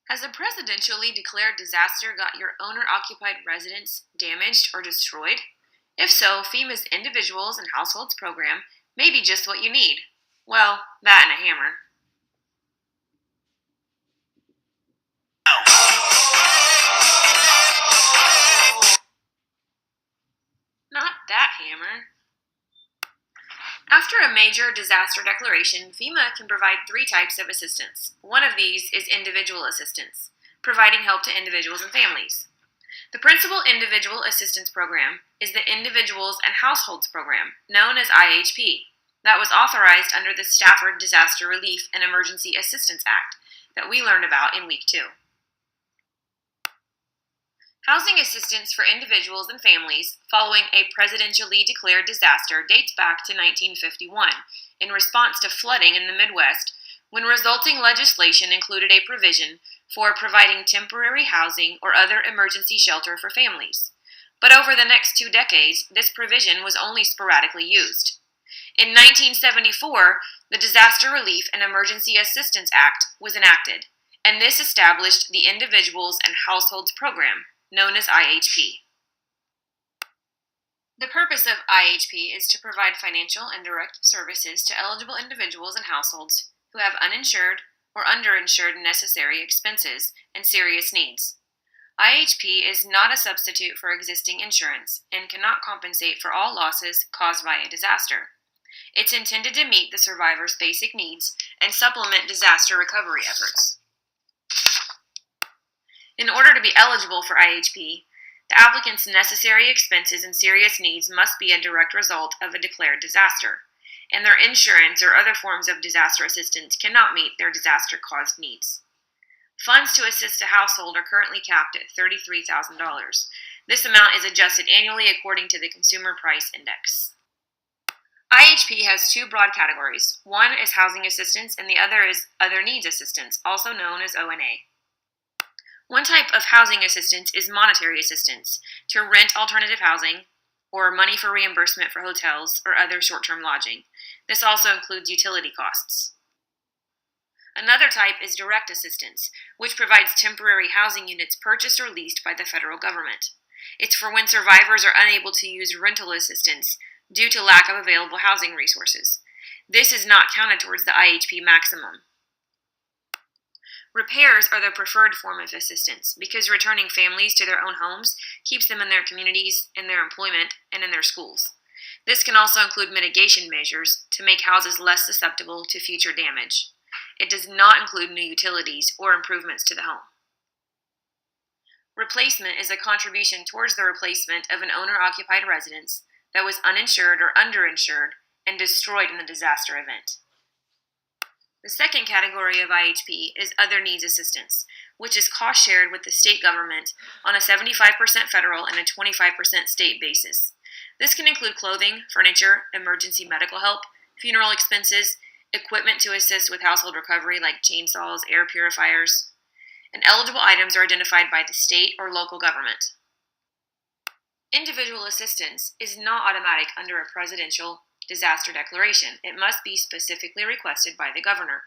Has a presidentially declared disaster got your owner-occupied residence damaged or destroyed? If so, FEMA's Individuals and Households program may be just what you need. Well, that and a hammer. Not that hammer. After a major disaster declaration, FEMA can provide 3 types of assistance. One of these is individual assistance, providing help to individuals and families. The principal individual assistance program is the Individuals and Households program, known as IHP, that was authorized under the Stafford Disaster Relief and Emergency Assistance Act that we learned about in Week 2. Housing assistance for individuals and families following a presidentially declared disaster dates back to 1951 in response to flooding in the Midwest, when resulting legislation included a provision for providing temporary housing or other emergency shelter for families. But over the next 2 decades, this provision was only sporadically used. In 1974, the Disaster Relief and Emergency Assistance Act was enacted, and this established the Individuals and Households program, known as IHP. The purpose of IHP is to provide financial and direct services to eligible individuals and households who have uninsured or underinsured necessary expenses and serious needs. IHP is not a substitute for existing insurance and cannot compensate for all losses caused by a disaster. It's intended to meet the survivor's basic needs and supplement disaster recovery efforts. In order to be eligible for IHP, the applicant's necessary expenses and serious needs must be a direct result of a declared disaster, and their insurance or other forms of disaster assistance cannot meet their disaster-caused needs. Funds to assist a household are currently capped at $33,000. This amount is adjusted annually according to the Consumer Price Index. IHP has 2 broad categories. One is housing assistance and the other is other needs assistance, also known as ONA. One type of housing assistance is monetary assistance, to rent alternative housing, or money for reimbursement for hotels or other short-term lodging. This also includes utility costs. Another type is direct assistance, which provides temporary housing units purchased or leased by the federal government. It's for when survivors are unable to use rental assistance due to lack of available housing resources. This is not counted towards the IHP maximum. Repairs are the preferred form of assistance because returning families to their own homes keeps them in their communities, in their employment, and in their schools. This can also include mitigation measures to make houses less susceptible to future damage. It does not include new utilities or improvements to the home. Replacement is a contribution towards the replacement of an owner-occupied residence that was uninsured or underinsured and destroyed in the disaster event. The second category of IHP is other needs assistance, which is cost shared with the state government on a 75% federal and a 25% state basis. This can include clothing, furniture, emergency medical help, funeral expenses, equipment to assist with household recovery like chainsaws, air purifiers, and eligible items are identified by the state or local government. Individual assistance is not automatic under a presidential disaster declaration. It must be specifically requested by the governor,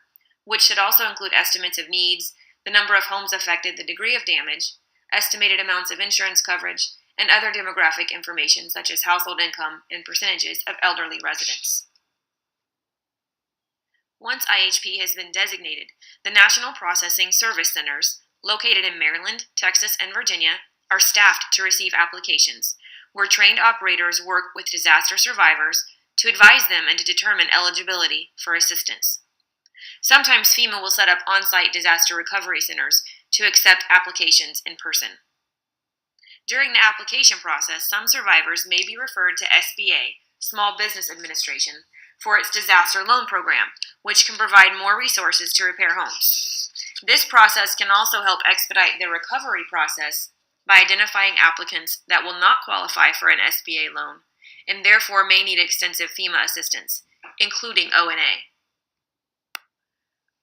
which should also include estimates of needs, the number of homes affected, the degree of damage, estimated amounts of insurance coverage, and other demographic information such as household income and percentages of elderly residents. Once IHP has been designated, the National Processing Service Centers, located in Maryland, Texas, and Virginia, are staffed to receive applications, where trained operators work with disaster survivors to advise them and to determine eligibility for assistance. Sometimes FEMA will set up on-site disaster recovery centers to accept applications in person. During the application process, some survivors may be referred to SBA, Small Business Administration, for its disaster loan program, which can provide more resources to repair homes. This process can also help expedite the recovery process by identifying applicants that will not qualify for an SBA loan and therefore may need extensive FEMA assistance, including ONA.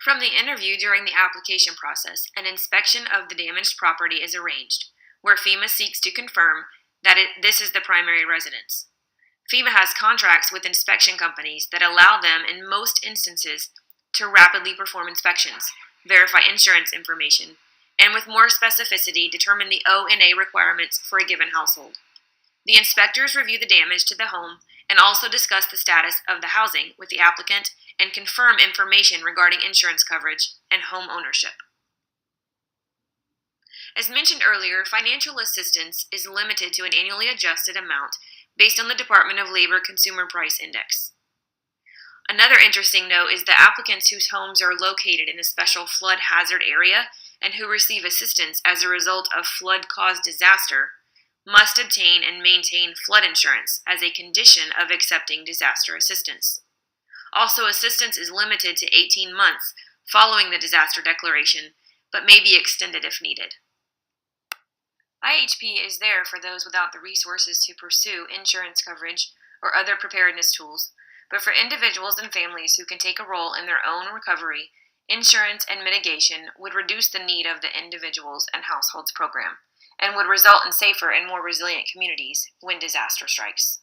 From the interview during the application process, an inspection of the damaged property is arranged, where FEMA seeks to confirm that this is the primary residence. FEMA has contracts with inspection companies that allow them, in most instances, to rapidly perform inspections, verify insurance information, and with more specificity determine the O&A requirements for a given household. The inspectors review the damage to the home and also discuss the status of the housing with the applicant and confirm information regarding insurance coverage and home ownership. As mentioned earlier, financial assistance is limited to an annually adjusted amount based on the Department of Labor Consumer Price Index. Another interesting note is the applicants whose homes are located in a special flood hazard area and who receive assistance as a result of flood-caused disaster must obtain and maintain flood insurance as a condition of accepting disaster assistance. Also, assistance is limited to 18 months following the disaster declaration, but may be extended if needed. IHP is there for those without the resources to pursue insurance coverage or other preparedness tools, but for individuals and families who can take a role in their own recovery, insurance and mitigation would reduce the need of the individuals and households program and would result in safer and more resilient communities when disaster strikes.